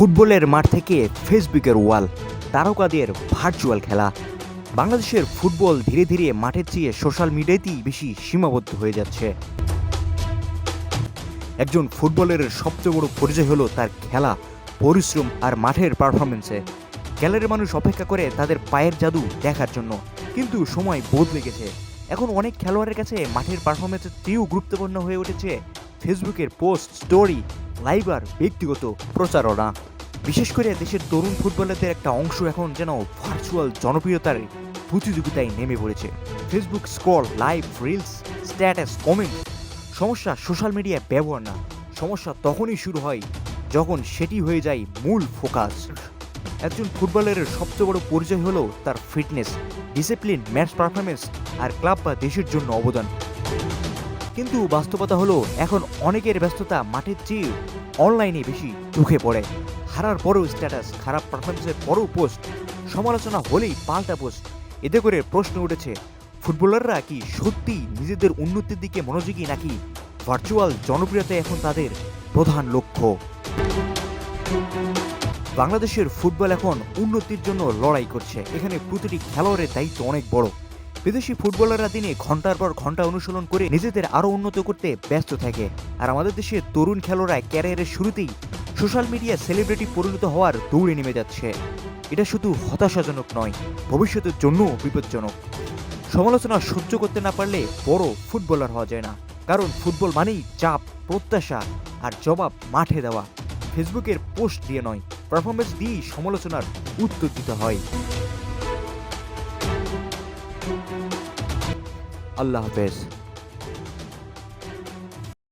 ফুটবলের মাঠ থেকে ফেসবুকের ওয়াল, তারকাদের ভার্চুয়াল খেলা। বাংলাদেশের ফুটবল ধীরে ধীরে মাঠের চেয়ে সোশ্যাল মিডিয়াতেই বেশি সীমাবদ্ধ হয়ে যাচ্ছে। একজন ফুটবলারের সবচেয়ে বড় পরিচয় হলো তার খেলা, পরিশ্রম আর মাঠের পারফরমেন্সে। গ্যালারির মানুষ অপেক্ষা করে তাদের পায়ের জাদু দেখার জন্য, কিন্তু সময় বদলে গেছে। এখন অনেক খেলোয়াড়ের কাছে মাঠের পারফরমেন্সের চেয়েও গুরুত্বপূর্ণ হয়ে উঠেছে ফেসবুকের পোস্ট, স্টোরি, লাইভ আর ব্যক্তিগত প্রচারণা। বিশেষ করে দেশের তরুণ ফুটবলারদের একটা অংশ এখন যেন ভার্চুয়াল জনপ্রিয়তার প্রতিযোগিতায় নেমে পড়েছে। Facebook scroll, live, reels, status, comment. সমস্যা সোশ্যাল মিডিয়া ব্যবহার না, সমস্যা তখনই শুরু হয় যখন সেটি হয়ে যায় মূল ফোকাস। একজন ফুটবলারের সবচেয়ে বড় পরিচয় হলো তার ফিটনেস, ডিসিপ্লিন, ম্যাচ পারফরমেন্স আর ক্লাব বা দেশের জন্য অবদান। কিন্তু বাস্তবতা হলো এখন অনেকের ব্যস্ততা মাঠের চেয়ে অনলাইনে বেশি চোখে পড়ে। হারার পরেও স্ট্যাটাস, খারাপ পারফরমেন্সের পরেও পোস্ট, সমালোচনা হলেই পাল্টা পোস্ট। এতে করে প্রশ্ন উঠেছে, ফুটবলাররা কি সত্যিই নিজেদের উন্নতির দিকে মনোযোগী, নাকি ভার্চুয়াল জনপ্রিয়তা এখন তাদের প্রধান লক্ষ্য? বাংলাদেশের ফুটবল এখন উন্নতির জন্য লড়াই করছে। এখানে প্রতিটি খেলোয়াড়ের দায়িত্ব অনেক বড়। বিদেশি ফুটবলাররা দিনে ঘন্টার পর ঘন্টা অনুশীলন করে নিজেদের আরও উন্নত করতে ব্যস্ত থাকে, আর আমাদের দেশের তরুণ খেলোয়াড়রা ক্যারিয়ারের শুরুতেই সোশ্যাল মিডিয়া সেলিব্রিটি পরিণত হওয়ার দৌড়ে নেমে যাচ্ছে। এটা শুধু হতাশাজনক নয়, ভবিষ্যতের জন্য বিপজ্জনক। সমালোচনা সহ্য করতে না পারলে বড় ফুটবলার হওয়া যায় না, কারণ ফুটবল মানেই চাপ, প্রত্যাশা আর জবাব মাঠে দেওয়া। ফেসবুকের পোস্ট দিয়ে নয়, পারফরমেন্স দিয়েই সমালোচনার উত্তর দিতে হয়। আল্লাহ হাফেজ।